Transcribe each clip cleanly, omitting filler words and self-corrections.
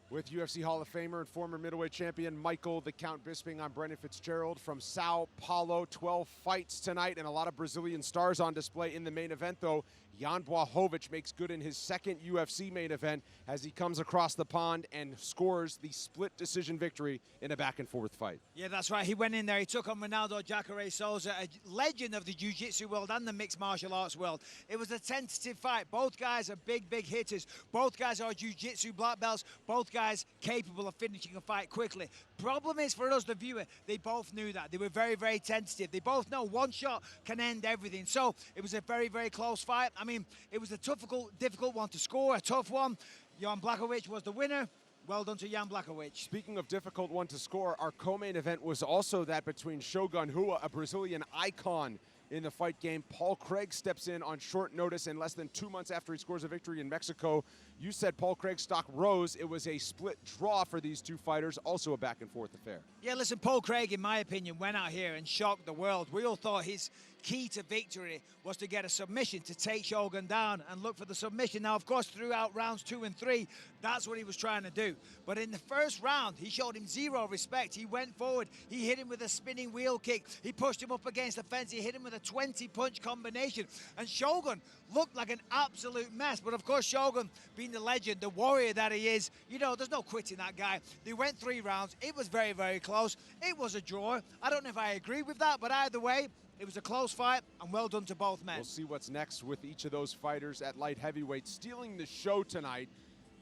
With UFC Hall of Famer and former middleweight champion Michael the Count Bisping, I'm Brendan Fitzgerald from Sao Paulo. 12 fights tonight and a lot of Brazilian stars on display in the main event, though. Jan Blachowicz makes good in his second UFC main event as he comes across the pond and scores the split decision victory in a back-and-forth fight. Yeah, that's right. He went in there. He took on Ronaldo Jacare Souza, a legend of the jiu-jitsu world and the mixed martial arts world. It was a tentative fight. Both guys are big hitters. Both guys are jiu-jitsu black belts. Both guys capable of finishing a fight quickly. Problem is for us, the viewer, they both knew that. They were very tentative. They both know one shot can end everything. So it was a very close fight. I mean, it was a difficult one to score, a tough one. Jan Blachowicz was the winner. Well done to Jan Blachowicz. Speaking of difficult one to score, our co-main event was also that between Shogun Rua, a Brazilian icon in the fight game. Paul Craig steps in on short notice and less than 2 months after he scores a victory in Mexico. You said Paul Craig's stock rose. It was a split draw for these two fighters, also a back-and-forth affair. Yeah, listen, Paul Craig, in my opinion, went out here and shocked the world. We all thought his key to victory was to get a submission, to take Shogun down and look for the submission. Now, of course, throughout rounds 2 and 3, that's what he was trying to do. But in the first round, he showed him zero respect. He went forward. He hit him with a spinning wheel kick. He pushed him up against the fence. He hit him with a 20-punch combination. And Shogun looked like an absolute mess. But, of course, Shogun, being the legend, the warrior that he is, you know, there's no quitting that guy. They went 3 rounds. It was very close. It was a draw. I don't know if I agree with that, but either way, it was a close fight, and well done to both men. We'll see what's next with each of those fighters at light heavyweight. Stealing the show tonight,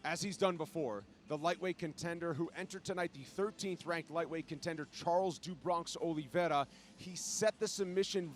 as he's done before, the lightweight contender who entered tonight, the 13th ranked lightweight contender, Charles Bronx Oliveira. He set the submission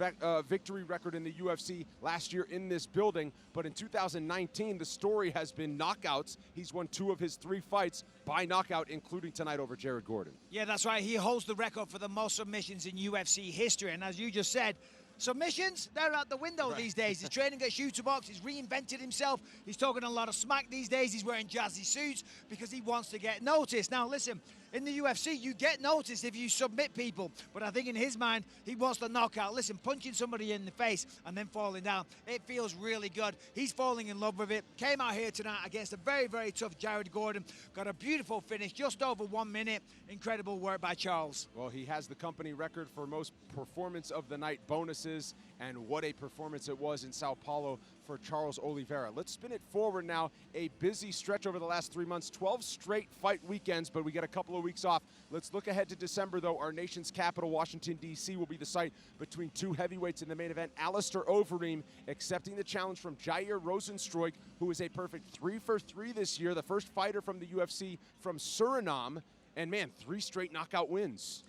victory record in the UFC last year in this building, but in 2019, the story has been knockouts. He's won 2 of his 3 fights by knockout, including tonight over Jared Gordon. Yeah, that's right. He holds the record for the most submissions in UFC history, and as you just said, submissions, they're out the window these days. He's training at Shooter Box. He's reinvented himself. He's talking a lot of smack these days. He's wearing jazzy suits because he wants to get noticed. Now, listen, in the UFC, you get noticed if you submit people. But I think in his mind, he wants the knockout. Listen, punching somebody in the face and then falling down, it feels really good. He's falling in love with it. Came out here tonight against a very tough Jared Gordon. Got a beautiful finish, just over 1 minute. Incredible work by Charles. Well, he has the company record for most performance of the night bonuses, and what a performance it was in Sao Paulo for Charles Oliveira. Let's spin it forward now. A busy stretch over the last 3 months, 12 straight fight weekends, but we get a couple of weeks off. Let's look ahead to December, though. Our nation's capital, Washington, D.C., will be the site between 2 heavyweights in the main event. Alistair Overeem accepting the challenge from Jair Rozenstruik, who is a perfect 3 for 3 this year, the first fighter from the UFC from Suriname. And, man, 3 straight knockout wins.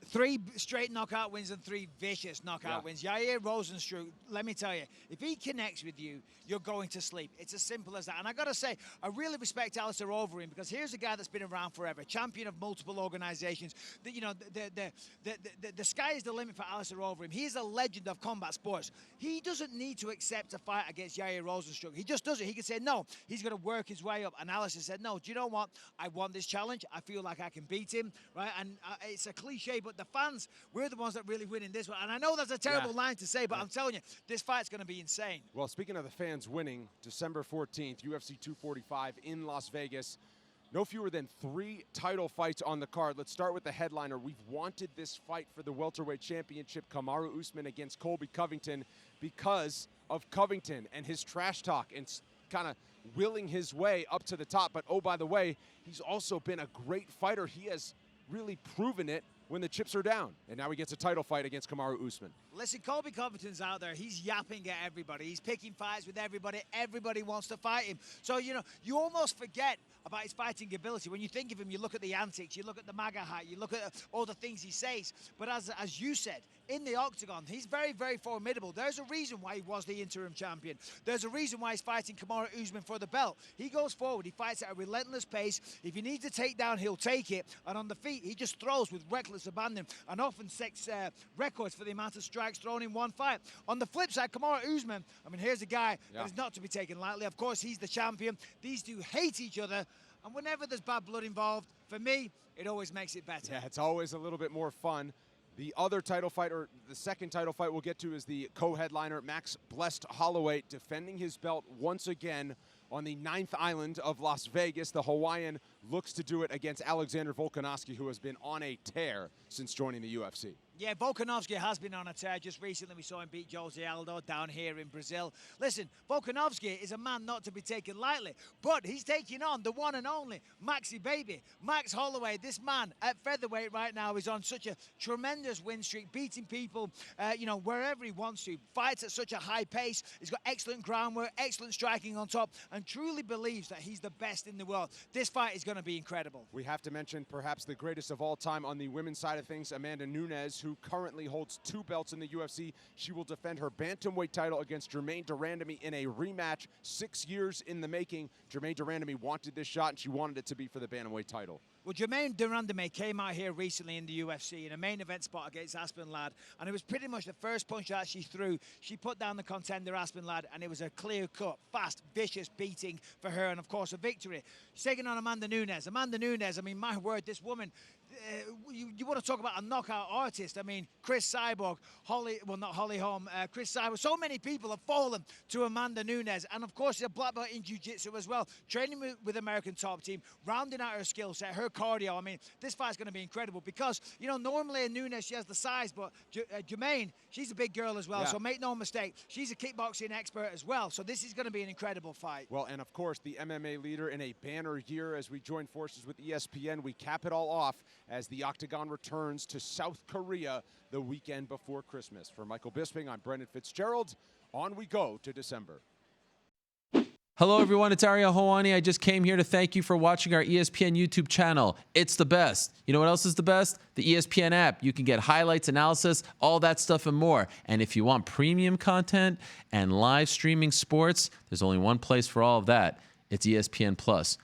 3 straight knockout wins and 3 vicious knockout wins. Jair Rozenstruik, let me tell you, if he connects with you, you're going to sleep. It's as simple as that. And I got to say, I really respect Alistair Overeem because here's a guy that's been around forever, champion of multiple organizations. You know, the sky is the limit for Alistair Overeem. He is a legend of combat sports. He doesn't need to accept a fight against Jair Rozenstruik. He just doesn't. He can say no. He's going to work his way up. And Alistair said, no, do you know what? I want this challenge. I feel like I can beat him, right? And it's a cliche, but the fans, we're the ones that really win in this one. And I know that's a terrible line to say, but I'm telling you, this fight's going to be insane. Well, speaking of the fans winning, December 14th, UFC 245 in Las Vegas. No fewer than 3 title fights on the card. Let's start with the headliner. We've wanted this fight for the welterweight championship, Kamaru Usman against Colby Covington, because of Covington and his trash talk and kind of willing his way up to the top. But, oh, by the way, he's also been a great fighter. He has really proven it when the chips are down. And now he gets a title fight against Kamaru Usman. Listen, Colby Covington's out there. He's yapping at everybody. He's picking fights with everybody. Everybody wants to fight him. So, you know, you almost forget about his fighting ability. When you think of him, you look at the antics, you look at the MAGA hat, you look at all the things he says. But as you said, in the octagon, he's very formidable. There's a reason why he was the interim champion. There's a reason why he's fighting Kamaru Usman for the belt. He goes forward. He fights at a relentless pace. If he needs to take down, he'll take it. And on the feet, he just throws with reckless abandon and often sets records for the amount of strikes thrown in one fight. On the flip side, Kamaru Usman, I mean, here's a guy that is not to be taken lightly. Of course, he's the champion. These two hate each other. And whenever there's bad blood involved, for me, it always makes it better. Yeah, it's always a little bit more fun. The other title fight, or the second title fight we'll get to, is the co-headliner, Max Blessed Holloway, defending his belt once again on the 9th island of Las Vegas. The Hawaiian looks to do it against Alexander Volkanovski, who has been on a tear since joining the UFC. Yeah, Volkanovski has been on a tear. Just recently we saw him beat Jose Aldo down here in Brazil. Listen, Volkanovski is a man not to be taken lightly, but he's taking on the one and only Maxi Baby. Max Holloway, this man at featherweight right now is on such a tremendous win streak, beating people, wherever he wants to. Fights at such a high pace. He's got excellent groundwork, excellent striking on top, and truly believes that he's the best in the world. This fight is going to be incredible. We have to mention perhaps the greatest of all time on the women's side of things, Amanda Nunes, who currently holds 2 belts in the UFC. She will defend her bantamweight title against Germaine de Randamie in a rematch 6 years in the making. Germaine de Randamie wanted this shot, and she wanted it to be for the bantamweight title. Well, Germaine de Randamie came out here recently in the UFC in a main event spot against Aspen Ladd, and it was pretty much the first punch that she threw. She put down the contender Aspen Ladd, and it was a clear-cut, fast, vicious beating for her, and of course a victory. She's taking on Amanda Nunes. Amanda Nunes, I mean, my word, this woman, you want to talk about a knockout artist. I mean, Chris Cyborg, Chris Cyborg. So many people have fallen to Amanda Nunes. And, of course, she's a black belt in jiu-jitsu as well, training with American Top Team, rounding out her skill set, her cardio. I mean, this fight's going to be incredible because, normally in Nunes, she has the size, but Germaine, she's a big girl as well. Yeah. So make no mistake, she's a kickboxing expert as well. So this is going to be an incredible fight. Well, and, of course, the MMA leader in a banner year as we join forces with ESPN. We cap it all off as the Octagon returns to South Korea the weekend before Christmas. For Michael Bisping, I'm Brendan Fitzgerald. On we go to December. Hello, everyone. It's Ariel Helwani. I just came here to thank you for watching our ESPN YouTube channel. It's the best. You know what else is the best? The ESPN app. You can get highlights, analysis, all that stuff and more. And if you want premium content and live streaming sports, there's only one place for all of that. It's ESPN Plus.